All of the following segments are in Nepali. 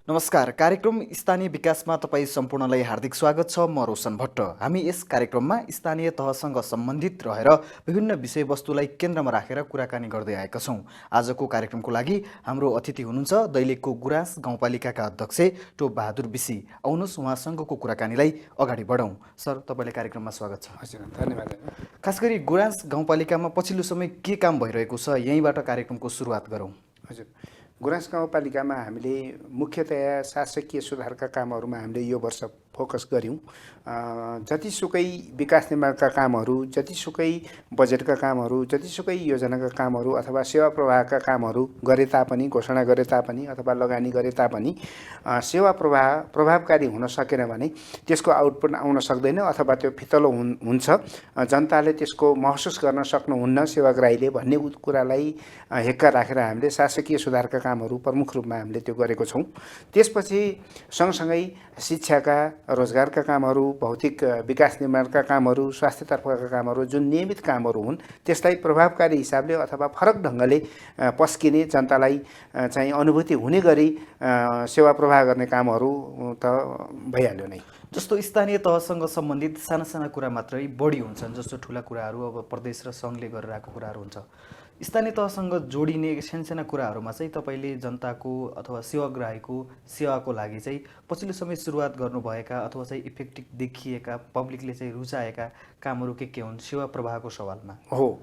नमस्कार। कार्यक्रम स्थानीय विकासमा तपाईँ सम्पूर्णलाई हार्दिक स्वागत छ। म रोशन भट्ट। हामी यस कार्यक्रममा स्थानीय तहसँग सम्बन्धित रहेर विभिन्न विषयवस्तुलाई केन्द्रमा राखेर कुराकानी गर्दै आएका छौँ। आजको कार्यक्रमको लागि हाम्रो अतिथि हुनुहुन्छ दैलेखको गुराँस गाउँपालिकाका अध्यक्ष टोप बहादुर विसी। आउनुहोस् उहाँसँगको कुराकानीलाई अगाडि बढाउँ। सर, तपाईँलाई कार्यक्रममा स्वागत छ। हजुर, धन्यवाद। खास गरी गुराँस गाउँपालिकामा पछिल्लो समय के काम भइरहेको छ, यहीँबाट कार्यक्रमको सुरुवात गरौँ। हजुर, गुराँस गाउँपालिकामा हामीले मुख्यतया शासकीय सुधारका कामहरूमा हामीले यो वर्ष फोकस गऱ्यौँ। जतिसुकै विकास निर्माणका कामहरू, जतिसुकै बजेटका कामहरू, जतिसुकै योजनाका कामहरू अथवा सेवा प्रवाहका कामहरू गरे तापनि, घोषणा गरे तापनि अथवा लगानी गरे तापनि सेवा प्रवाह प्रभावकारी हुन सकेन भने त्यसको आउटपुट आउन सक्दैन अथवा त्यो फितलो हुन्छ। जनताले त्यसको महसुस गर्न सक्नुहुन्न सेवाग्राहीले भन्ने कुरालाई हेक्का राखेर हामीले शासकीय सुधारका कामहरू प्रमुख रूपमा हामीले त्यो गरेको छौँ। त्यसपछि सँगसँगै शिक्षाका, रोजगारका कामहरू, भौतिक विकास निर्माणका कामहरू, स्वास्थ्यतर्फका कामहरू जुन नियमित कामहरू हुन् त्यसलाई प्रभावकारी हिसाबले अथवा फरक ढङ्गले पस्किने, जनतालाई चाहिँ अनुभूति हुने गरी सेवा प्रवाह गर्ने कामहरू त भइहाल्यो नै। जस्तो स्थानीय तहसँग सम्बन्धित साना साना कुरा मात्रै बढी हुन्छन्, जस्तो ठुला कुराहरू अब प्रदेश र सङ्घले गरेर आएको कुराहरू हुन्छ। स्थानीय तहसँग जोडिने सानसाना कुराहरूमा चाहिँ तपाईँले जनताको अथवा सेवाग्राहीको सेवाको लागि चाहिँ पछिल्लो समय सुरुवात गर्नुभएका अथवा चाहिँ इफेक्टिभ देखिएका, पब्लिकले चाहिँ रुचाएका कामहरू के हुन् सेवा प्रवाहको सवालमा? हो,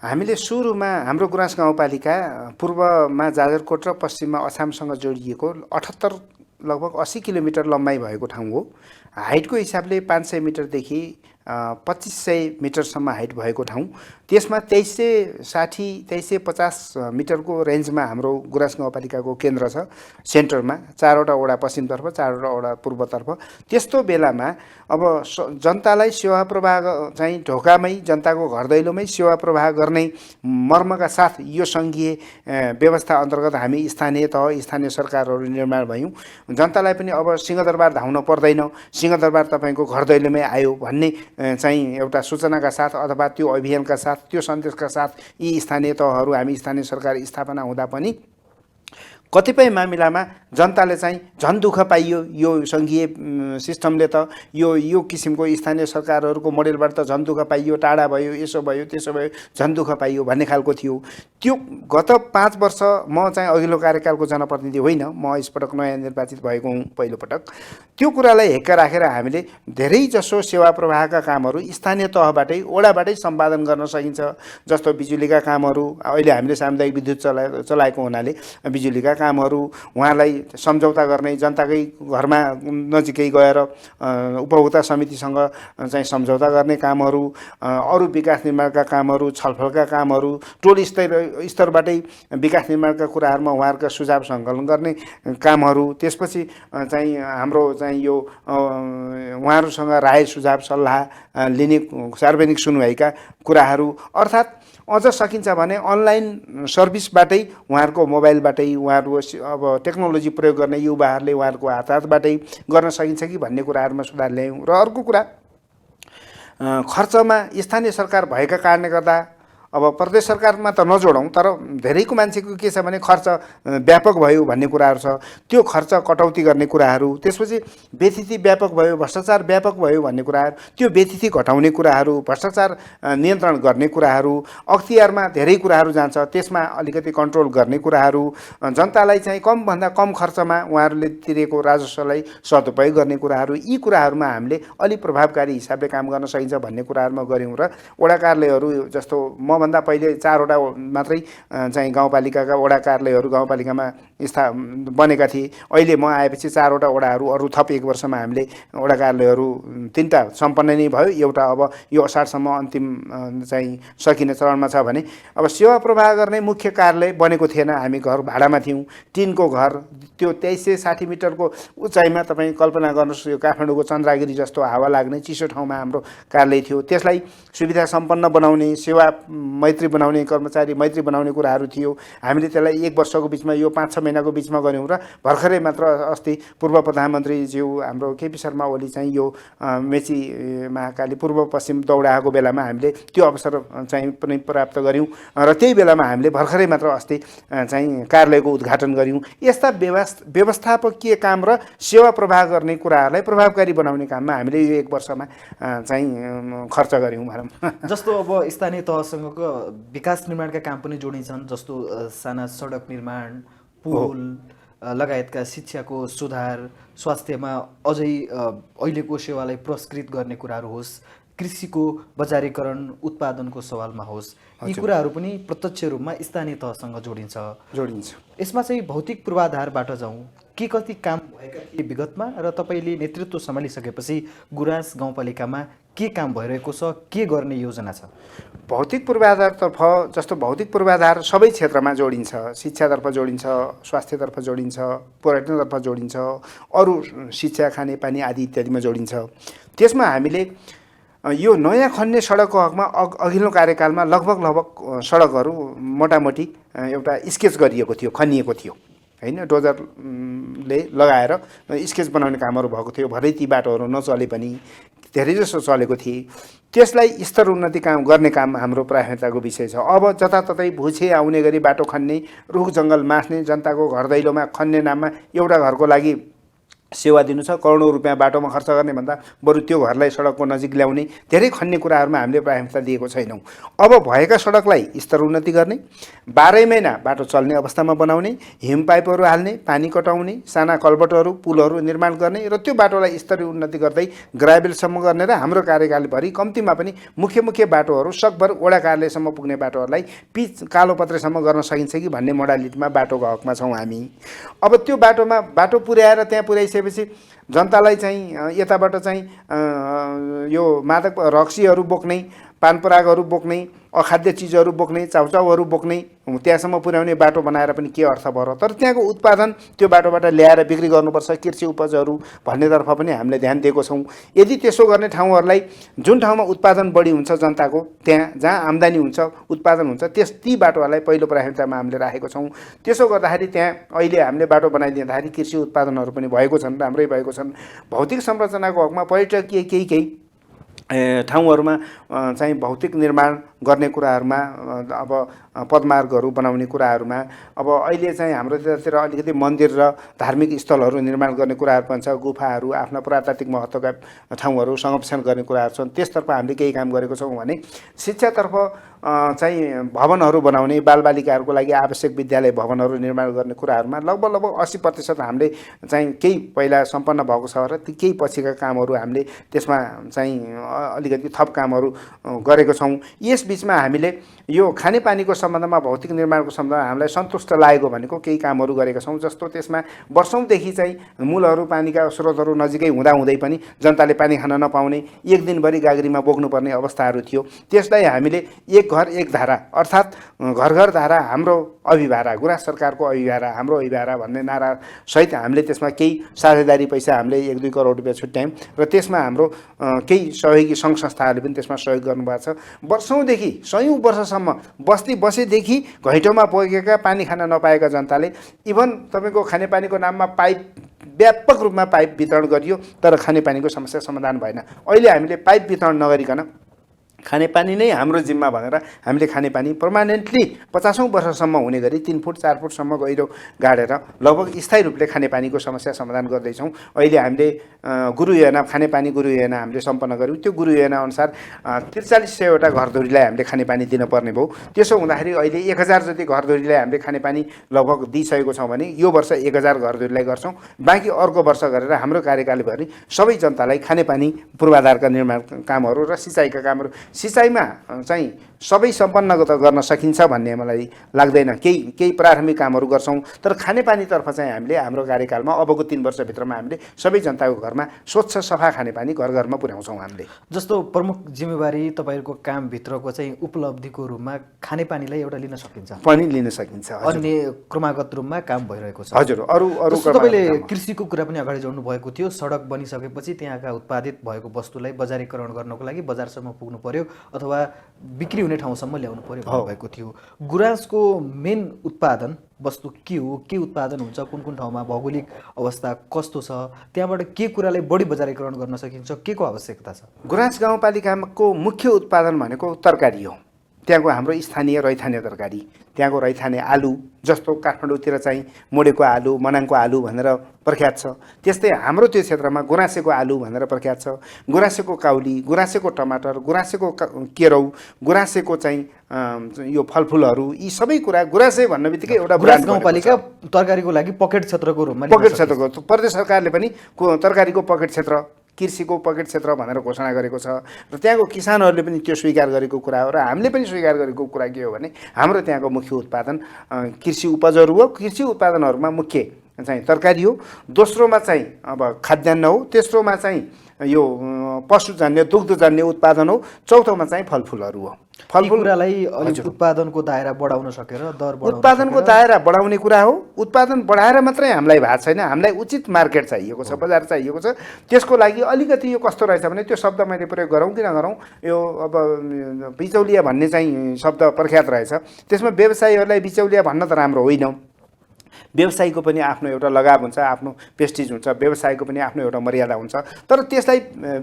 हामीले सुरुमा हाम्रो गुराँस गाउँपालिका पूर्वमा जाजरकोट र पश्चिममा अछामसँग जोडिएको 78 लगभग 80 किलोमिटर लम्बाइ भएको ठाउँ हो। हाइटको हिसाबले 500 मिटरदेखि 2500 मिटरसम्म हाइट भएको ठाउँ। त्यसमा 2360-2350 मिटरको रेन्जमा हाम्रो गुराँस गाउँपालिकाको केन्द्र छ। सेन्टरमा 4वटा वडा पश्चिमतर्फ, 4वटा वडा पूर्वतर्फ। त्यस्तो बेलामा अब जनतालाई सेवा प्रवाह चाहिँ ढोकामै, जनताको घर दैलोमै सेवा प्रवाह गर्ने मर्मका साथ यो सङ्घीय व्यवस्था अन्तर्गत हामी स्थानीय तह, स्थानीय सरकारहरू निर्माण भयौँ। जनतालाई पनि अब सिंहदरबार धाउन पर्दैन, सिंहदरबार तपाईँको घर दैलोमै आयो भन्ने चाहिँ एउटा सूचनाका साथ अथवा त्यो अभियानका साथ, त्यो सन्देशका साथ यी स्थानीय तहहरू, हामी स्थानीय सरकार स्थापना हुँदा पनि कतिपय मामिलामा जनताले चाहिँ झन् दुःख पाइयो। यो सङ्घीय सिस्टमले त यो किसिमको स्थानीय सरकारहरूको मोडेलबाट त झन् दुःख पाइयो, टाढा भयो, यसो भयो, त्यसो भयो, झन् दुःख पाइयो भन्ने खालको थियो। त्यो गत 5 वर्ष म चाहिँ अघिल्लो कार्यकालको जनप्रतिनिधि होइन, म यसपटक नयाँ निर्वाचित भएको हुँ पहिलोपटक। त्यो कुरालाई हेक्का राखेर हामीले धेरै जसो सेवा प्रवाहका कामहरू स्थानीय तहबाटै, वडाबाटै सम्पादन गर्न सकिन्छ। जस्तो बिजुलीका कामहरू, अहिले हामीले सामुदायिक विद्युत चलाएको हुनाले बिजुलीका कामहरू, उहाँलाई सम्झौता गर्ने, जनताकै घरमा नजिकै गएर उपभोक्ता समितिसँग चाहिँ सम्झौता गर्ने कामहरू, अरू विकास निर्माणका कामहरू, छलफलका कामहरू, टोल स्तरबाटै विकास निर्माणका कुराहरूमा उहाँहरूका सुझाव सङ्कलन गर्ने कामहरू, त्यसपछि चाहिँ हाम्रो चाहिँ यो उहाँहरूसँग राय सुझाव सल्लाह लिने सार्वजनिक सुनवाईका कुराहरू, अर्थात् अझ सकिन्छ भने अनलाइन सर्भिसबाटै उहाँहरूको मोबाइलबाटै उहाँहरू अब टेक्नोलोजी प्रयोग गर्ने युवाहरूले उहाँहरूको हातबाटै गर्न सकिन्छ कि भन्ने कुराहरूमा सुधार ल्यायौँ। र अर्को कुरा, खर्चमा स्थानीय सरकार भएका कारणले गर्दा अब प्रदेश सरकारमा त नजोडौँ, तर धेरैको मान्छेको के छ भने खर्च व्यापक भयो भन्ने कुराहरू छ। त्यो खर्च कटौती गर्ने कुराहरू, त्यसपछि व्यतिथि व्यापक भयो, भ्रष्टाचार व्यापक भयो भन्ने कुराहरू, त्यो व्यतिथि घटाउने कुराहरू, भ्रष्टाचार नियन्त्रण गर्ने कुराहरू, अख्तियारमा धेरै कुराहरू जान्छ, त्यसमा अलिकति कन्ट्रोल गर्ने कुराहरू, जनतालाई चाहिँ कमभन्दा कम खर्चमा उहाँहरूले तिरेको राजस्वलाई सदुपयोग गर्ने कुराहरू, यी कुराहरूमा हामीले अलि प्रभावकारी हिसाबले काम गर्न सकिन्छ भन्ने कुराहरूमा गऱ्यौँ। र वडा कार्यालयहरू जस्तो भन्दा पहिले 4वटा मात्रै चाहिँ गाउँपालिकाका वडा कार्यालयहरू गाउँपालिकामा बनेका थिए। अहिले म आएपछि 4वटा वडाहरू, अरू थप 1 वर्षमा हामीले वडा कार्यालयहरू 3टा सम्पन्न नै भयो। एउटा अब यो असारसम्म अन्तिम चाहिँ सकिने चरणमा छ भने अब सेवा प्रवाह गर्ने मुख्य कार्यालय बनेको थिएन। हामी घर भाडामा थियौँ, टिनको घर, त्यो 2360 मिटरको उचाइमा तपाईँ कल्पना गर्नुहोस्। यो काठमाडौँको चन्द्रागिरी जस्तो हावा लाग्ने चिसो ठाउँमा हाम्रो कार्यालय थियो। त्यसलाई सुविधा सम्पन्न बनाउने, सेवा मैत्री बनाउने कर्मचारी मैत्री बनाउने कुराहरू थियो। हामीले त्यसलाई 1 वर्षको बिचमा यो 5-6 महिनाको बिचमा गऱ्यौँ र भर्खरै मात्र अस्ति पूर्व प्रधानमन्त्रीज्यू हाम्रो केपी शर्मा ओली चाहिँ यो मेची महाकाली पूर्व पश्चिम दौडाएको बेलामा हामीले त्यो अवसर चाहिँ पनि प्राप्त गऱ्यौँ र त्यही बेलामा हामीले भर्खरै मात्र अस्ति चाहिँ कार्यालयको उद्घाटन गऱ्यौँ। यस्ता व्यवस्थापकीय काम र सेवा प्रवाह गर्ने कुराहरूलाई प्रभावकारी बनाउने काममा हामीले यो 1 वर्षमा चाहिँ खर्च गऱ्यौँ भनौँ। जस्तो अब स्थानीय तहसँगको विकास निर्माणका काम पनि जोडिन्छन्, जस्तो साना सडक निर्माण, पुल लगायतका शिक्षाको सुधार, स्वास्थ्यमा अझै अहिलेको सेवालाई पुरस्कृत गर्ने कुराहरू होस्, कृषिको बजारीकरण उत्पादनको सवालमा होस्, यी कुराहरू पनि प्रत्यक्ष रूपमा स्थानीय तहसँग जोडिन्छ। यसमा चाहिँ भौतिक पूर्वाधारबाट जाउँ, के कति काम भएका थिए विगतमा र तपाईँले नेतृत्व सम्हालिसकेपछि गुराँस गाउँपालिकामा के काम भइरहेको छ, के गर्ने योजना छ? भौतिक पूर्वाधारतर्फ जस्तो भौतिक पूर्वाधार सबै क्षेत्रमा जोडिन्छ, शिक्षातर्फ जोडिन्छ, स्वास्थ्यतर्फ जोडिन्छ, पर्यटनतर्फ जोडिन्छ, अरू शिक्षा खानेपानी आदि इत्यादिमा जोडिन्छ। त्यसमा हामीले यो नयाँ खन्ने सडकको हकमा अघिल्लो कार्यकालमा लगभग सडकहरू मोटामोटी एउटा स्केच गरिएको थियो, खनिएको थियो हैन, डोजरले लगाएर स्केच बनाउने कामहरू भएको थियो। भरै ती बाटोहरू नचले पनि धेरैजसो चलेको थिए। त्यसलाई स्तर उन्नति गर्ने काम हाम्रो प्राथमिकताको विषय छ। अब जताततै भुछे आउने गरी बाटो खन्ने, रुख जङ्गल मास्ने, जनताको घर दैलोमा खन्ने नाममा एउटा घरको लागि सेवा दिनु छ, करोडौँ रुपियाँ बाटोमा खर्च गर्ने भन्दा बरु त्यो घरलाई सडकको नजिक ल्याउने धेरै खन्ने कुराहरूमा हामीले प्राथमिकता दिएको छैनौँ। अब भएका सडकलाई स्तर उन्नति गर्ने, 12 महिना बाटो चल्ने अवस्थामा बनाउने, हिम पाइपहरू हाल्ने, पानी कटाउने, साना कल्भर्टहरू पुलहरू निर्माण गर्ने र त्यो बाटोलाई स्तरीय उन्नति गर्दै ग्राभेलसम्म गर्ने र हाम्रो कार्यकालभरि कम्तीमा पनि मुख्य बाटोहरू सकभर वडा कार्यालयसम्म पुग्ने बाटोहरूलाई पिच कालोपत्रेसम्म गर्न सकिन्छ कि भन्ने मोडालिटीमा बाटोको हकमा छौँ हामी। अब त्यो बाटोमा बाटो पुर्याएर त्यहाँ पुर्याइसकेपछि जनतालाई चाहिँ यताबाट चाहिँ यो मादक रक्सीहरू बोक्ने, पान परागहरू बोक्ने, अखाद्य चिजहरू बोक्ने, चाउचाउहरू बोक्ने त्यहाँसम्म पुर्याउने बाटो बनाएर पनि के अर्थ भयो र? तर त्यहाँको उत्पादन त्यो बाटोबाट ल्याएर बिक्री गर्नुपर्छ, कृषि उपजहरू भन्नेतर्फ पनि हामीले ध्यान दिएको छौँ। यदि त्यसो गर्ने ठाउँहरूलाई जुन ठाउँमा उत्पादन बढी हुन्छ जनताको, त्यहाँ जहाँ आम्दानी हुन्छ, उत्पादन हुन्छ, ती बाटोहरूलाई पहिलो प्राथमिकतामा हामीले राखेको छौँ। त्यसो गर्दाखेरि त्यहाँ अहिले हामीले बाटो बनाइदिँदाखेरि कृषि उत्पादनहरू पनि भएको छन्, राम्रै भएको छन्। भौतिक संरचनाको हकमा पर्यटकीय केही ठाउँहरूमा चाहिँ भौतिक निर्माण गर्ने कुराहरूमा अब पदमार्गहरू बनाउने कुराहरूमा अब अहिले चाहिँ हाम्रो त्यतातिर अलिकति मन्दिर र धार्मिक स्थलहरू निर्माण गर्ने कुराहरू पनि छ, गुफाहरू, आफ्ना पुरातात्विक महत्त्वका ठाउँहरू संरक्षण गर्ने कुराहरू छन्। त्यसतर्फ हामीले केही काम गरेको छौँ भने शिक्षातर्फ चाहिँ भवनहरू बनाउने, बालबालिकाहरूको लागि आवश्यक विद्यालय भवनहरू निर्माण गर्ने कुराहरूमा लगभग 80% हामीले चाहिँ केही पहिला सम्पन्न भएको छ र ती केही पछिका कामहरू हामीले त्यसमा चाहिँ अलिकति थप कामहरू गरेको छौँ। यस बिचमा हामीले यो खानेपानीको सम्बन्धमा भौतिक निर्माणको सम्बन्धमा हामीलाई सन्तुष्ट लागेको भनेको केही कामहरू गरेका छौँ। जस्तो त्यसमा वर्षौँदेखि चाहिँ मूलहरू पानीका स्रोतहरू नजिकै हुँदाहुँदै पनि जनताले पानी खान नपाउने, एक दिनभरि गाग्रीमा बोक्नुपर्ने अवस्थाहरू थियो। त्यसलाई हामीले एक घर एक धारा अर्थात् घर घर धारा हाम्रो अभिभारा, गुराँस सरकारको अभिभारा हाम्रो अभिभारा भन्ने नारा सहित हामीले त्यसमा केही साझेदारी पैसा हामीले 1-2 करोड रुपियाँ छुट्यायौँ र त्यसमा हाम्रो केही सहयोगी सङ्घ संस्थाहरूले पनि त्यसमा सहयोग गर्नुभएको छ। वर्षौँदेखि 100औं वर्षसम्म बसेदेखि घैँटोमा पुगेका पानी खान नपाएका जनताले इभन तपाईँको खानेपानीको नाममा पाइप व्यापक रूपमा पाइप वितरण गरियो, तर खानेपानीको समस्या समाधान भएन। अहिले हामीले पाइप वितरण नगरिकन खानेपानी नै हाम्रो जिम्मा भनेर हामीले खानेपानी पर्मानेन्टली 50औं वर्षसम्म हुने गरी 3 फुट 4 फुटसम्म गहिरो गाडेर लगभग स्थायी रूपले खानेपानीको समस्या समाधान गर्दैछौँ। अहिले हामीले गुरु योजना खानेपानी गुरु योजना हामीले सम्पन्न गर्यौँ। त्यो गुरु योजना अनुसार 4300वटा घरधुरीलाई हामीले खानेपानी दिनुपर्ने भयो। त्यसो हुँदाखेरि अहिले 1000 जति घरधुरीलाई हामीले खानेपानी लगभग दिइसकेको छौँ भने यो वर्ष 1000 घरधुरीलाई गर्छौँ। बाँकी अर्को वर्ष गरेर हाम्रो कार्यकालभरि सबै जनतालाई खानेपानी पूर्वाधारका निर्माण कामहरू र सिँचाइका कामहरू, सिँचाइमा चाहिँ सबै सम्पन्न गर्न सकिन्छ भन्ने मलाई लाग्दैन। केही प्राथमिक कामहरू गर्छौँ, तर खानेपानीतर्फ चाहिँ हामीले हाम्रो कार्यकालमा अबको 3 वर्षभित्रमा हामीले सबै जनताको घरमा स्वच्छ सफा खानेपानी घर घरमा पुर्याउँछौँ हामीले। जस्तो प्रमुख जिम्मेवारी तपाईँहरूको कामभित्रको चाहिँ उपलब्धिको रूपमा खानेपानीलाई एउटा लिन सकिन्छ, पनि लिन सकिन्छ। अन्य क्रमागत रूपमा काम भइरहेको छ। हजुर, अरू तपाईँले कृषिको कुरा पनि अगाडि जोड्नु भएको थियो। सडक बनिसकेपछि त्यहाँका उत्पादित भएको वस्तुलाई बजारीकरण गर्नको लागि बजारसम्म पुग्नु पर्यो अथवा बिक्री हुने भन्ने ठाउँसम्म ल्याउनु पर्यो भन्नुभएको थियो। गुराँसको मेन उत्पादन वस्तु के हो, के उत्पादन हुन्छ, कुन कुन ठाउँमा भौगोलिक अवस्था कस्तो छ, त्यहाँबाट के कुरालाई बढी बजारीकरण गर्न सकिन्छ, के को आवश्यकता छ? गुराँस गाउँपालिकाको मुख्य उत्पादन भनेको तरकारी हो। त्यहाँको हाम्रो स्थानीय रैथाने तरकारी, त्यहाँको रैथाने आलु, जस्तो काठमाडौँतिर चाहिँ मोडेको आलु, मनाङको आलु भनेर प्रख्यात छ, त्यस्तै हाम्रो त्यो क्षेत्रमा गुराँसेको आलु भनेर प्रख्यात छ। गुराँसेको काउली, गुराँसेको टमाटर, गुराँसेको केरौ, गुराँसेको चाहिँ यो फलफुलहरू, यी सबै कुरा गुराँसे भन्ने बित्तिकै एउटा गुराँस गाउँपालिका तरकारीको लागि पकेट क्षेत्रको रूपमा पकेट क्षेत्रको प्रदेश सरकारले पनि तरकारीको पकेट क्षेत्र, कृषिको पकेट क्षेत्र भनेर घोषणा गरेको छ र त्यहाँको किसानहरूले पनि त्यो स्वीकार गरेको कुरा हो र हामीले पनि स्वीकार गरेको कुरा के हो भने हाम्रो त्यहाँको मुख्य उत्पादन कृषि उपजहरू हो। कृषि उत्पादनहरूमा मुख्य चाहिँ तरकारी हो, दोस्रोमा चाहिँ अब खाद्यान्न हो, तेस्रोमा चाहिँ यो पशुजन्य दुग्धजन्य उत्पादन हो, चौथोमा चाहिँ फलफुलहरू हो। फलफुल कुरालाई अलिक उत्पादनको दायरा बढाउन सकेर दर बढाउन उत्पादनको दायरा बढाउने कुरा हो। उत्पादन बढाएर मात्रै हामीलाई भएको छैन, हामीलाई उचित मार्केट चाहिएको छ, बजार चाहिएको छ। त्यसको लागि अलिकति यो कस्तो रहेछ भने त्यो शब्द मैले प्रयोग गरौँ कि नगरौँ, यो अब बिचौलिया भन्ने चाहिँ शब्द प्रख्यात रहेछ। त्यसमा व्यवसायीहरूलाई बिचौलिया भन्न त राम्रो होइन। व्यवसायीको पनि आफ्नो एउटा लगाव हुन्छ, आफ्नो पेस्टिज हुन्छ, व्यवसायको पनि आफ्नो एउटा मर्यादा हुन्छ। तर त्यसलाई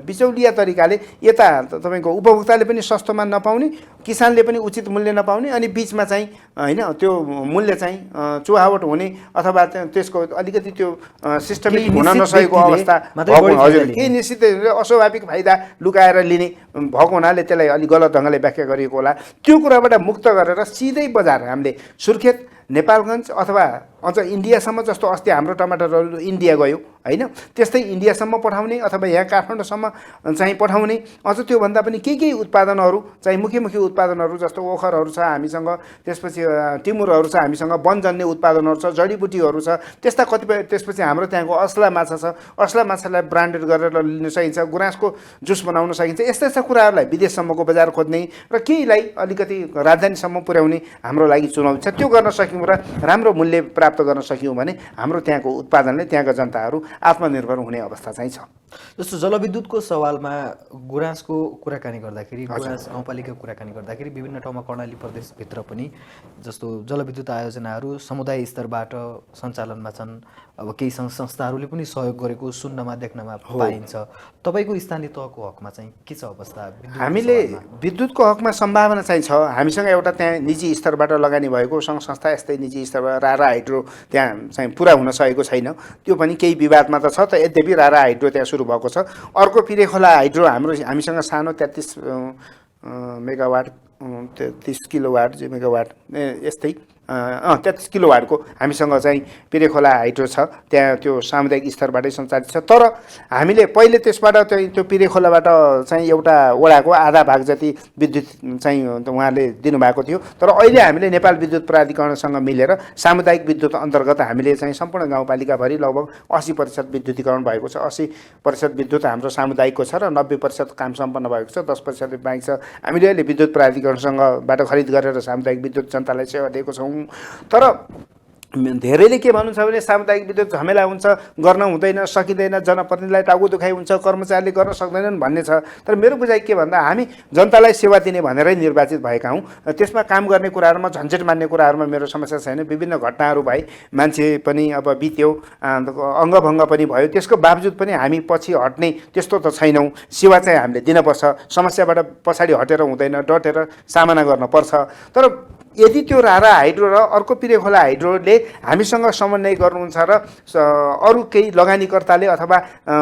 बिचौलिया तरिकाले यता तपाईँको उपभोक्ताले पनि सस्तोमा नपाउने, किसानले पनि उचित मूल्य नपाउने, अनि बिचमा चाहिँ होइन त्यो मूल्य चाहिँ चुहावट हुने अथवा त्यसको अलिकति त्यो सिस्टमिक हुन नसकेको अवस्था भएको। हजुर, केही निश्चित अस्वाभाविक फाइदा लुकाएर लिने भएको हुनाले त्यसलाई अलिक गलत ढङ्गले व्याख्या गरिएको होला। त्यो कुराबाट मुक्त गरेर सिधै बजार हामीले सुर्खेत, नेपालगञ्ज अथवा अझ इन्डियासम्म, जस्तो अस्ति हाम्रो टमाटरहरू इन्डिया गयो होइन, त्यस्तै इन्डियासम्म पठाउने अथवा यहाँ काठमाडौँसम्म चाहिँ पठाउने। अझ त्योभन्दा पनि केही उत्पादनहरू चाहिँ मुख्य उत्पादनहरू जस्तो ओखरहरू छ हामीसँग, त्यसपछि टिमुरहरू छ हामीसँग, वनजन्य उत्पादनहरू छ, जडीबुटीहरू छ, त्यस्ता कतिपय। त्यसपछि हाम्रो त्यहाँको असला माछा छ, असला माछालाई ब्रान्डेड गरेर लिन सकिन्छ, गुराँसको जुस बनाउन सकिन्छ। यस्ता कुराहरूलाई विदेशसम्मको बजार खोज्ने र केहीलाई अलिकति राजधानीसम्म पुर्याउने हाम्रो लागि चुनौती छ। त्यो गर्न सक्यौँ र राम्रो मूल्य प्राप्त गर्न सक्यौँ भने हाम्रो त्यहाँको उत्पादनले त्यहाँका जनताहरू आत्मनिर्भर हुने अवस्था चाहिँ छ। जस्तो जलविद्युतको सवालमा गुराँसको कुराकानी गर्दाखेरि, गुराँस गाउँपालिकाको कुराकानी गर्दाखेरि विभिन्न ठाउँमा कर्णाली प्रदेशभित्र पनि जस्तो जलविद्युत आयोजनाहरू समुदाय स्तरबाट सञ्चालनमा छन्। अब केही संस्थाहरूले पनि सहयोग गरेको सुन्नमा देख्नमा पाइन्छ। तपाईँको स्थानीय तहको हकमा चाहिँ के छ अवस्था? हामीले विद्युतको हकमा सम्भावना चाहिँ छ। हामीसँग एउटा त्यहाँ निजी स्तरबाट लगानी भएको सङ्घ संस्था, यस्तै निजी स्तरबाट रारा हाइड्रो त्यहाँ चाहिँ पुरा हुन सकेको छैन। त्यो पनि केही विवादमा त छ, त यद्यपि रारा हाइड्रो त्यहाँ सुरु भएको छ। अर्को पिरेखोला हाइड्रो हामीसँग सानो 33 मेगावाट, 30 किलोवाट मेगावाट यस्तै 33 किलोवाटको हामीसँग चाहिँ पिरेखोला हाइड्रो छ। त्यहाँ त्यो सामुदायिक स्तरबाटै सञ्चालित छ। तर हामीले पहिले त्यसबाट चाहिँ त्यो पिरेखोलाबाट चाहिँ एउटा वडाको आधा भाग जति विद्युत चाहिँ उहाँले दिनुभएको थियो। तर अहिले हामीले नेपाल विद्युत प्राधिकरणसँग मिलेर सामुदायिक विद्युत अन्तर्गत हामीले चाहिँ सम्पूर्ण गाउँपालिकाभरि लगभग 80% विद्युतीकरण भएको छ। 80% विद्युत हाम्रो सामुदायिकको छ र 90% काम सम्पन्न भएको छ, 10% बाँकी छ। हामीले अहिले विद्युत प्राधिकरणसँगबाट खरिद गरेर सामुदायिक विद्युत जनतालाई सेवा दिएको छौँ। तर धेरैले के भन्नुहुन्छ भने सामुदायिक विद्युत झमेला हुन्छ, गर्न हुँदैन, सकिँदैन, जनप्रतिनिधिलाई टाउको दुखाइ हुन्छ, कर्मचारीले गर्न सक्दैनन् भन्ने छ। तर मेरो बुझाइ के भन्दा हामी जनतालाई सेवा दिने भनेरै निर्वाचित भएका हौँ। त्यसमा काम गर्ने कुराहरूमा, झन्झट मान्ने कुराहरूमा मेरो समस्या छैन। विभिन्न घटनाहरू भए, मान्छे पनि अब बित्यो, अङ्गभङ्ग पनि भयो, त्यसको बावजुद पनि हामी पछि हट्ने त्यस्तो त छैनौँ। सेवा चाहिँ हामीले दिनपर्छ, समस्याबाट पछाडि हटेर हुँदैन, डटेर सामना गर्नुपर्छ। तर यदि त्यो रारा हाइड्रो र अर्को पिरेखोला हाइड्रोले हामीसँग समन्वय गर्नुहुन्छ र अरू केही लगानीकर्ताले अथवा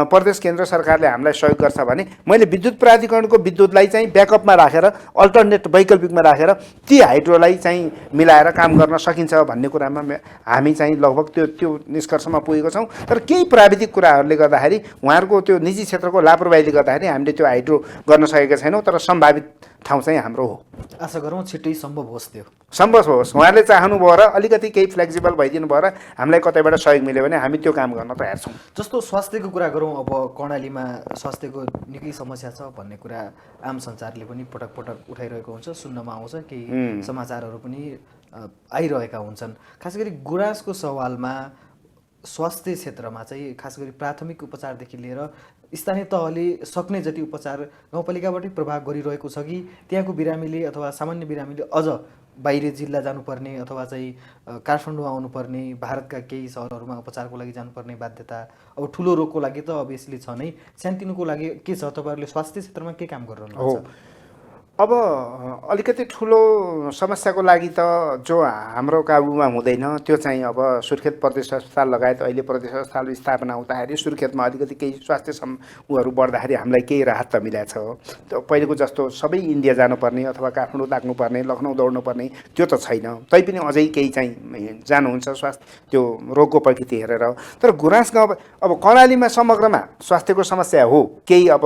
प्रदेश केन्द्र सरकारले हामीलाई सहयोग गर्छ भने मैले विद्युत प्राधिकरणको विद्युतलाई चाहिँ ब्याकअपमा राखेर, अल्टरनेट वैकल्पिकमा राखेर ती हाइड्रोलाई चाहिँ मिलाएर काम गर्न सकिन्छ भन्ने कुरामा हामी चाहिँ लगभग त्यो निष्कर्षमा पुगेको छौँ। तर केही प्राविधिक कुराहरूले गर्दाखेरि, उहाँहरूको त्यो निजी क्षेत्रको लापरवाहीले गर्दाखेरि हामीले त्यो हाइड्रो गर्न सकेका छैनौँ। तर सम्भावित ठाउँ चाहिँ हाम्रो हो। आशा गरौँ छिट्टै सम्भव होस्। त्यो सम्भव होस्। उहाँले चाहनुभयो र अलिकति केही फ्लेक्सिबल भइदिनु भयो र हामीलाई कतैबाट सहयोग मिल्यो भने हामी त्यो काम गर्न तयार छौँ। जस्तो स्वास्थ्यको कुरा गरौँ, अब कर्णालीमा स्वास्थ्यको निकै समस्या छ भन्ने कुरा आम सञ्चारले पनि पटक पटक उठाइरहेको हुन्छ, सुन्नमा आउँछ, केही समाचारहरू पनि आइरहेका हुन्छन्। खास गरी गुराँसको सवालमा स्वास्थ्य क्षेत्रमा चाहिँ खास गरी प्राथमिक उपचारदेखि लिएर स्थानीय तहले सक्ने जति उपचार गाउँपालिकाबाटै प्रभाव गरिरहेको छ कि त्यहाँको बिरामीले अथवा सामान्य बिरामीले अझ बाहिर जिल्ला जानुपर्ने अथवा चाहिँ काठमाडौँ आउनुपर्ने, भारतका केही सहरहरूमा उपचारको लागि जानुपर्ने बाध्यता अब ठुलो रोगको लागि त अभियसली छ नै, सानोतिनोको लागि के छ? तपाईँहरूले स्वास्थ्य क्षेत्रमा के काम गरिरहनुहुन्छ? अब अलिकति ठुलो समस्याको लागि त जो हाम्रो काबुमा हुँदैन त्यो चाहिँ अब सुर्खेत प्रदेश अस्पताल लगायत अहिले प्रदेश अस्पताल स्थापना हुँदाखेरि सुर्खेतमा अलिकति केही स्वास्थ्य उहरू बढ्दाखेरि हामीलाई केही राहत त मिलेको छ। त्यो पहिलेको जस्तो सबै इन्डिया जानुपर्ने अथवा काठमाडौँ ताक्नुपर्ने, लखनऊ दौड्नुपर्ने त्यो त छैन। तैपनि अझै केही चाहिँ जानुहुन्छ स्वास्थ्य त्यो रोगको प्रकृति हेरेर। तर गुराँस गाउँ अब कर्णालीमा समग्रमा स्वास्थ्यको समस्या हो, केही अब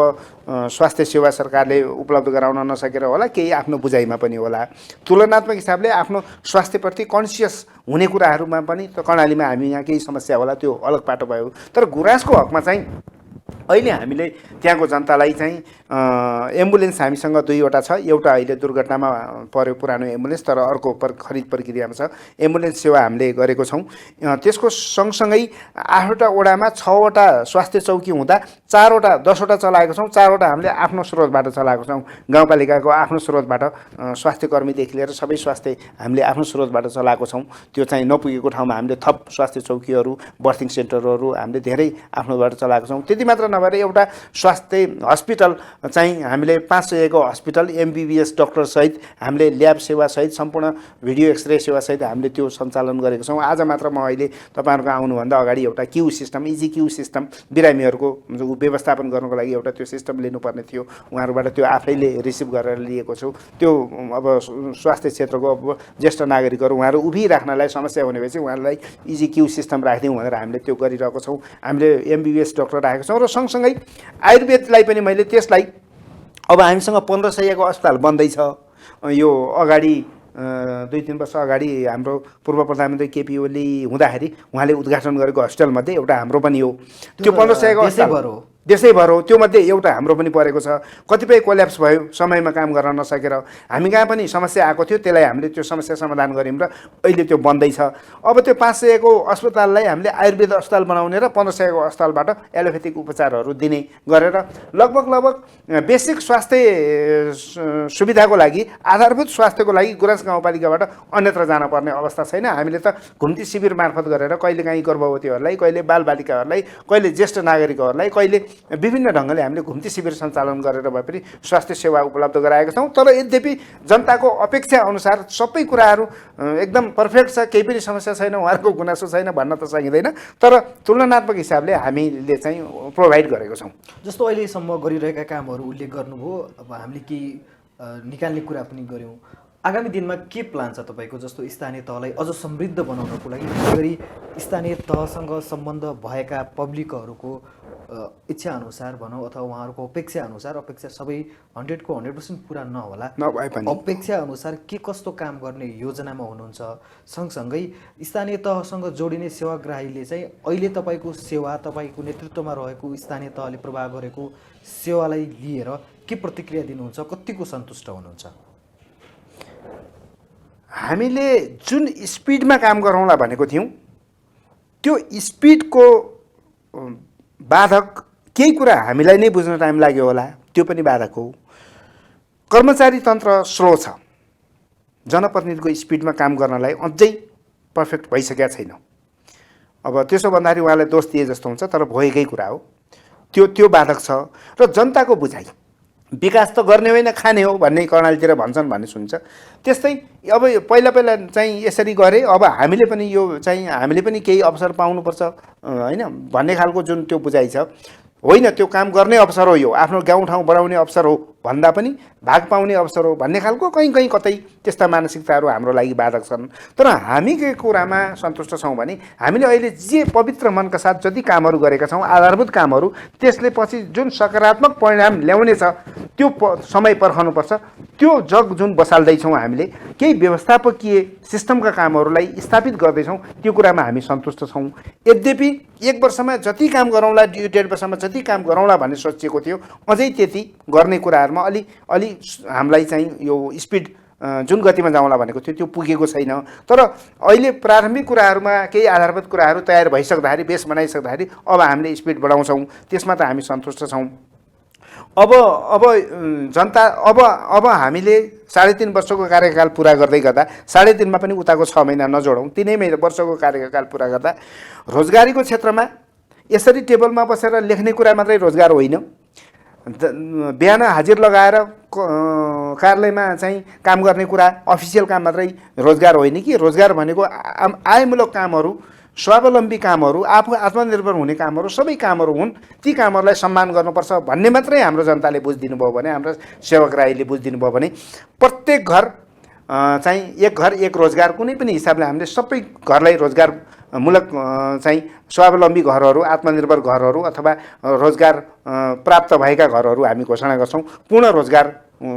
स्वास्थ्य सेवा सरकारले उपलब्ध गराउन नसकेर होला, केही आफ्नो बुझाइमा पनि होला। तुलनात्मक हिसाबले आफ्नो स्वास्थ्यप्रति कन्सियस हुने कुराहरूमा पनि त कर्णालीमा हामी यहाँ केही समस्या होला, त्यो अलग पाटो भयो। तर गुराँसको हकमा चाहिँ अहिले हामीले त्यहाँको जनतालाई चाहिँ एम्बुलेन्स हामीसँग 2वटा छ। एउटा अहिले दुर्घटनामा पर्यो पुरानो एम्बुलेन्स, तर अर्को खरिद प्रक्रियामा छ। एम्बुलेन्स सेवा हामीले गरेको छौँ। त्यसको सँगसँगै 8वटा वडामा 6वटा स्वास्थ्य चौकी हुँदा 4वटा 10वटा चलाएको छौँ। 4वटा हामीले आफ्नो स्रोतबाट चलाएको छौँ। गाउँपालिकाको आफ्नो स्रोतबाट स्वास्थ्य कर्मीदेखि लिएर सबै स्वास्थ्य हामीले आफ्नो स्रोतबाट चलाएको छौँ। त्यो चाहिँ नपुगेको ठाउँमा हामीले थप स्वास्थ्य चौकीहरू, बर्थिङ सेन्टरहरू हामीले धेरै आफ्नोबाट चलाएको छौँ। त्यति मात्र नभएर एउटा स्वास्थ्य हस्पिटल चाहिँ हामीले 500 को हस्पिटल एमबिबिएस डाक्टरसहित हामीले ल्याब सेवासहित सम्पूर्ण भिडियो एक्सरे सेवासहित हामीले त्यो सञ्चालन गरेको छौँ। आज मात्र म अहिले तपाईँहरूको आउनुभन्दा अगाडि एउटा queue system, easy queue system बिरामीहरूको व्यवस्थापन गर्नको लागि एउटा त्यो सिस्टम लिनुपर्ने थियो, उहाँहरूबाट त्यो आफैले रिसिभ गरेर लिएको छु। त्यो अब स्वास्थ्य क्षेत्रको अब ज्येष्ठ नागरिकहरू उहाँहरू उभिराख्नलाई समस्या हुने भएपछि उहाँहरूलाई इजी क्यू सिस्टम राखिदिउँ भनेर हामीले त्यो गरिरहेको छौँ। हामीले एमबिबिएस डाक्टर राखेको छौँ र सँगसँगै आयुर्वेदलाई पनि मैले त्यसलाई अब हामीसँग 1500 को अस्पताल बन्दैछ। यो अगाडि 2-3 वर्ष अगाडि हाम्रो पूर्व प्रधानमन्त्री केपी ओली हुँदाखेरि उहाँले उद्घाटन गरेको हस्पिटलमध्ये एउटा हाम्रो पनि हो। त्यो 1500 को अस्पताल देशैभर हो, त्योमध्ये एउटा हाम्रो पनि परेको छ। कतिपय कोल्याप्स भयो समयमा काम गर्न नसकेर, हामी कहाँ पनि समस्या आएको थियो, त्यसलाई हामीले त्यो समस्या समाधान गऱ्यौँ र अहिले त्यो बन्दैछ। अब त्यो 500 को अस्पताललाई हामीले आयुर्वेद अस्पताल बनाउने र 1500 को अस्पतालबाट एलोपेथिक उपचारहरू दिने गरेर लगभग बेसिक स्वास्थ्य सुविधाको लागि, आधारभूत स्वास्थ्यको लागि गुराँस गाउँपालिकाबाट अन्यत्र जानुपर्ने अवस्था छैन। हामीले त घुम्ती शिविर मार्फत गरेर कहिलेकाहीँ गर्भवतीहरूलाई, कहिले बालबालिकाहरूलाई, कहिले ज्येष्ठ नागरिकहरूलाई, कहिले विभिन्न ढङ्गले हामीले घुम्ती शिविर सञ्चालन गरेर भए पनि स्वास्थ्य सेवा उपलब्ध गराएका छौँ। तर यद्यपि जनताको अपेक्षा अनुसार सबै कुराहरू एकदम पर्फेक्ट छ, केही पनि समस्या छैन, उहाँहरूको गुनासो छैन भन्न त सकिँदैन। तर तुलनात्मक हिसाबले हामीले चाहिँ प्रोभाइड गरेको छौँ। जस्तो अहिलेसम्म गरिरहेका कामहरू उल्लेख गर्नुभयो, अब हामीले केही निकाल्ने कुरा पनि गऱ्यौँ। आगामी दिनमा के प्लान छ तपाईँको? जस्तो स्थानीय तहलाई अझ समृद्ध बनाउनको लागि, विशेष गरी स्थानीय तहसँग सम्बन्ध भएका पब्लिकहरूको इच्छा अनुसार भनौँ अथवा उहाँहरूको अपेक्षा अनुसार, अपेक्षा सबै 100 को 100% पुरा नहोला, नभए पनि अपेक्षा अनुसार के कस्तो काम गर्ने योजनामा हुनुहुन्छ? सँगसँगै स्थानीय तहसँग जोडिने सेवाग्राहीले चाहिँ अहिले तपाईँको सेवा, तपाईँको नेतृत्वमा रहेको स्थानीय तहले प्रवाह गरेको सेवालाई लिएर के प्रतिक्रिया दिनुहुन्छ? कतिको सन्तुष्ट हुनुहुन्छ? हामीले जुन स्पिडमा काम गरौँला भनेको थियौँ, त्यो स्पिडको बाधक केही कुरा हामीलाई नै बुझ्न टाइम लाग्यो होला, त्यो पनि बाधक हो। कर्मचारी तन्त्र स्लो छ, जनप्रतिनिधिको स्पिडमा काम गर्नलाई अझै पर्फेक्ट भइसकेका छैन। अब त्यसो भन्दाखेरि उहाँलाई दोष दिए जस्तो हुन्छ, तर भएकै कुरा हो। त्यो बाधक छ। र जनताको बुझाइ विकास त गर्ने होइन खाने हो भन्ने कर्णालीतिर भन्छन् भन्ने सुन्छ। त्यस्तै अब पहिला चाहिँ यसरी गरे, अब हामीले पनि यो चाहिँ हामीले पनि केही अवसर पाउनुपर्छ होइन भन्ने खालको जुन त्यो बुझाइ छ। होइन, त्यो काम गर्ने अवसर हो, यो आफ्नो गाउँठाउँ बढाउने अवसर हो भन्दा पनि भाग पाउने अवसर हो भन्ने खालको कहीँ कतै त्यस्ता मानसिकताहरू हाम्रो लागि बाधक छन्। तर हामी के कुरामा सन्तुष्ट छौँ भने हामीले अहिले जे पवित्र मनका साथ जति कामहरू गरेका छौँ, आधारभूत कामहरू, त्यसले पछि जुन सकारात्मक परिणाम ल्याउने छ त्यो समय पर्खनुपर्छ। त्यो जग जुन बसाल्दैछौँ हामीले, केही व्यवस्थापकीय सिस्टमका कामहरूलाई स्थापित गर्दैछौँ, त्यो कुरामा हामी सन्तुष्ट छौँ। यद्यपि 1 वर्षमा जति काम गरौँला, 1.5 वर्षमा जति काम गरौँला भन्ने सोचिएको थियो, अझै त्यति गर्ने कुराहरूमा अलि हामीलाई चाहिँ यो स्पिड जुन गतिमा जाउँला भनेको थियो त्यो पुगेको छैन। तर अहिले प्रारम्भिक कुराहरूमा केही आधारभूत कुराहरू तयार भइसक्दाखेरि, बेस बनाइसक्दाखेरि अब हामीले स्पिड बढाउँछौँ, त्यसमा त हामी सन्तुष्ट छौँ। अब जनता अब हामीले 3.5 वर्षको कार्यकाल पुरा गर्दै गर्दा 3.5 पनि उताको 6 महिना नजोडौँ, 3 वर्षको कार्यकाल पुरा गर्दा रोजगारीको क्षेत्रमा यसरी टेबलमा बसेर लेख्ने कुरा मात्रै रोजगार होइन। बिहान हाजिर लगाएर कार्यालयमा चाहिँ काम गर्ने कुरा अफिसियल काम मात्रै रोजगार होइन कि। रोजगार भनेको आयमूलक कामहरू, स्वावलम्बी कामहरू, आफू आत्मनिर्भर हुने कामहरू, सबै कामहरू हुन्। ती कामहरूलाई सम्मान गर्नुपर्छ भन्ने मात्रै हाम्रो जनताले बुझिदिनु भयो भने, हाम्रो सेवक राईले बुझिदिनु भयो भने प्रत्येक घर चाहिँ एक घर एक रोजगार, कुनै पनि हिसाबले हामीले सबै घरलाई रोजगारमूलक चाहिँ स्वावलम्बी घरहरू, आत्मनिर्भर घरहरू अथवा रोजगार प्राप्त भएका घरहरू हामी घोषणा गर्छौँ। पूर्ण रोजगार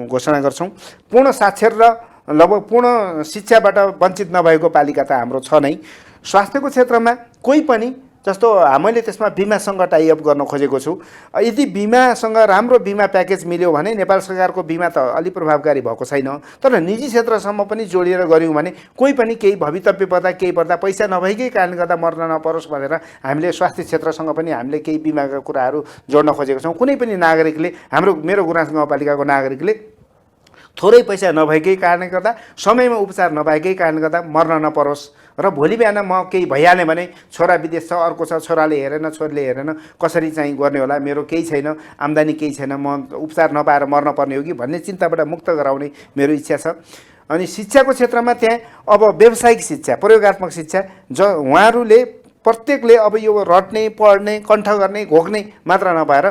घोषणा गर्छौँ। पूर्ण साक्षर र लगभग पूर्ण शिक्षाबाट वञ्चित नभएको पालिका त हाम्रो छ नै। स्वास्थ्यको क्षेत्रमा कोही पनि, जस्तो मैले त्यसमा बिमासँग टाइअप गर्न खोजेको छु। यदि बिमासँग राम्रो बिमा प्याकेज मिल्यो भने नेपाल सरकारको बिमा त अलि प्रभावकारी भएको छैन, तर निजी क्षेत्रसम्म पनि जोडिएर गऱ्यौँ भने कोही पनि केही भवितव्य पर्दा, केही पर्दा पैसा नभएकै कारणले गर्दा मर्न नपरोस् भनेर हामीले स्वास्थ्य क्षेत्रसँग पनि हामीले केही बिमाका कुराहरू जोड्न खोजेको छौँ। कुनै पनि नागरिकले, मेरो गुराँस गाउँपालिकाको नागरिकले थोरै पैसा नभएकै कारणले गर्दा, समयमा उपचार नभएकै कारणले गर्दा मर्न नपरोस् र भोलि बिहान म केही भइहाल्यो भने छोरा विदेश छ, अर्को छ, छोराले हेरेन, छोरीले हेरेन, कसरी चाहिँ गर्ने होला, मेरो केही छैन, आम्दानी केही छैन, म उपचार नपाएर मर्न पर्ने हो कि भन्ने चिन्ताबाट मुक्त गराउने मेरो इच्छा छ। अनि शिक्षाको क्षेत्रमा त्यहाँ अब व्यावसायिक शिक्षा, प्रयोगात्मक शिक्षा, उहाँहरूले प्रत्येकले अब यो रट्ने, पढ्ने, कण्ठ गर्ने, घोक्ने मात्र नभएर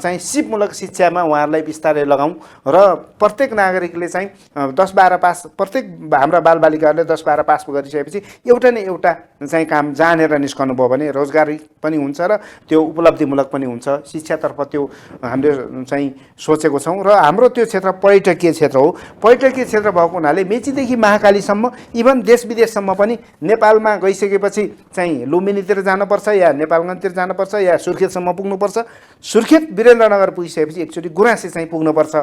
चाहिँ सिपमूलक शिक्षामा उहाँहरूलाई बिस्तारै लगाउँ र प्रत्येक नागरिकले चाहिँ 10-12 पास, प्रत्येक हाम्रा बालबालिकाहरूले 10-12 पास गरिसकेपछि एउटा न एउटा चाहिँ काम जानेर निस्कनु भयो भने रोजगारी पनि हुन्छ र त्यो उपलब्धिमूलक पनि हुन्छ। शिक्षातर्फ त्यो हामीले चाहिँ सोचेको छौँ र हाम्रो त्यो क्षेत्र पर्यटकीय क्षेत्र हो। पर्यटकीय क्षेत्र भएको हुनाले मेचीदेखि महाकालीसम्म, इभन देश विदेशसम्म पनि नेपालमा गइसकेपछि चाहिँ लुम्बिनीतिर जानुपर्छ या नेपालगञ्जतिर जानुपर्छ या सुर्खेतसम्म पुग्नुपर्छ, सुर्खेत वीरेन्द्रनगर पुगिसकेपछि एकचोटि गुराँसे चाहिँ पुग्नुपर्छ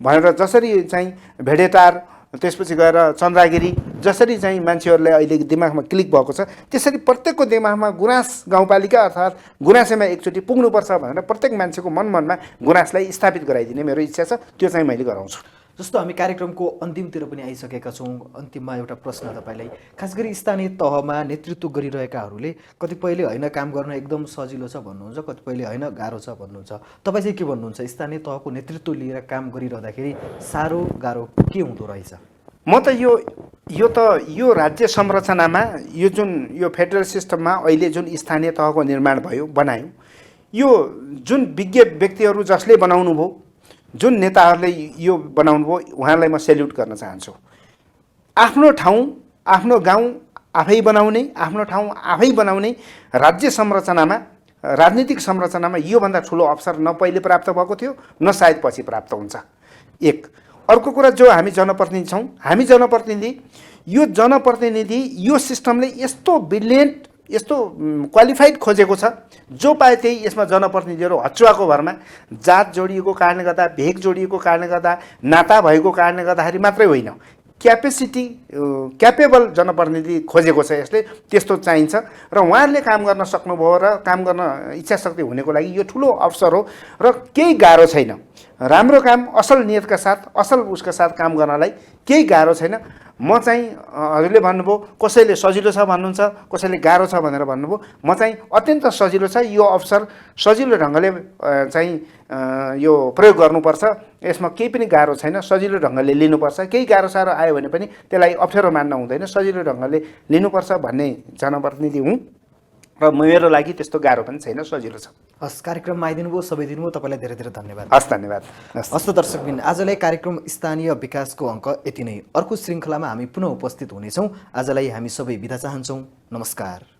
भनेर जसरी चाहिँ भेडेटार, त्यसपछि गएर चन्द्रागिरी, जसरी चाहिँ मान्छेहरूले अहिले दिमागमा क्लिक भएको छ, त्यसरी प्रत्येकको दिमागमा गुराँस गाउँपालिका अर्थात् गुराँसेमा एकचोटि पुग्नुपर्छ भनेर प्रत्येक मान्छेको मनमा गुराँसलाई स्थापित गराइदिने मेरो इच्छा छ। त्यो चाहिँ मैले गराउँछु। जस्तो हामी कार्यक्रमको अन्तिमतिर पनि आइसकेका छौँ। अन्तिममा एउटा प्रश्न तपाईँलाई, खास गरी स्थानीय तहमा नेतृत्व गरिरहेकाहरूले कतिपयले होइन काम गर्न एकदम सजिलो छ भन्नुहुन्छ, कतिपयले होइन गाह्रो छ भन्नुहुन्छ। तपाईँ चाहिँ के भन्नुहुन्छ? स्थानीय तहको नेतृत्व लिएर काम गरिरहँदाखेरि साह्रो गाह्रो के हुँदो रहेछ? म त यो राज्य संरचनामा यो फेडरल सिस्टममा अहिले जुन स्थानीय तहको निर्माण बनायो, यो जुन विज्ञ व्यक्तिहरू जसले बनाउनु भयो, जुन नेताहरूले यो बनाउनु भयो, उहाँलाई म सेल्युट गर्न चाहन्छु। आफ्नो ठाउँ, आफ्नो गाउँ आफै बनाउने, आफ्नो ठाउँ आफै बनाउने राज्य संरचनामा, राजनीतिक संरचनामा योभन्दा ठुलो अवसर न पहिले प्राप्त भएको थियो, न सायद पछि प्राप्त हुन्छ। एक अर्को कुरा, जो हामी जनप्रतिनिधि छौँ, हामी जनप्रतिनिधि यो सिस्टमले यस्तो ब्रिलियन्ट, यस्तो क्वालिफाइड खोजेको छ, जो पाए त्यही यसमा जनप्रतिनिधिहरू हचुवाको भरमा, जात जोडिएको कारणले गर्दा, भेग जोडिएको कारणले गर्दा, नाता भएको कारणले गर्दाखेरि मात्रै होइन, क्यापेबल जनप्रतिनिधि खोजेको छ यसले। त्यस्तो चाहिन्छ र उहाँहरूले काम गर्न सक्नुभयो र काम गर्न इच्छाशक्ति हुनेको लागि यो ठुलो अवसर हो र केही गाह्रो छैन। राम्रो काम, असल नियतका साथ, असल उसका साथ काम गर्नलाई केही गाह्रो छैन। म चाहिँ हजुरले भन्नुभयो कसैले सजिलो छ भन्नुहुन्छ, कसैले गाह्रो छ भनेर भन्नुभयो, म चाहिँ अत्यन्त सजिलो छ। यो अवसर सजिलो ढङ्गले चाहिँ यो प्रयोग गर्नुपर्छ, यसमा केही पनि गाह्रो छैन। सजिलो ढङ्गले लिनुपर्छ, केही गाह्रो साह्रो आयो भने पनि त्यसलाई अप्ठ्यारो मान्न हुँदैन, सजिलो ढङ्गले लिनुपर्छ भन्ने जनप्रतिनिधि हुँ र मेरो लागि त्यस्तो गाह्रो पनि छैन, सजिलो छ। हस्, कार्यक्रममा आइदिनु भयो, समय दिनुभयो, तपाईँलाई धेरै धेरै धन्यवाद। हस्, धन्यवाद। हस्त दर्शकबिन, आजलाई कार्यक्रम स्थानीय विकासको अङ्क यति नै। अर्को श्रृङ्खलामा हामी पुनः उपस्थित हुनेछौँ। आजलाई हामी सबै बिदा चाहन्छौँ। नमस्कार।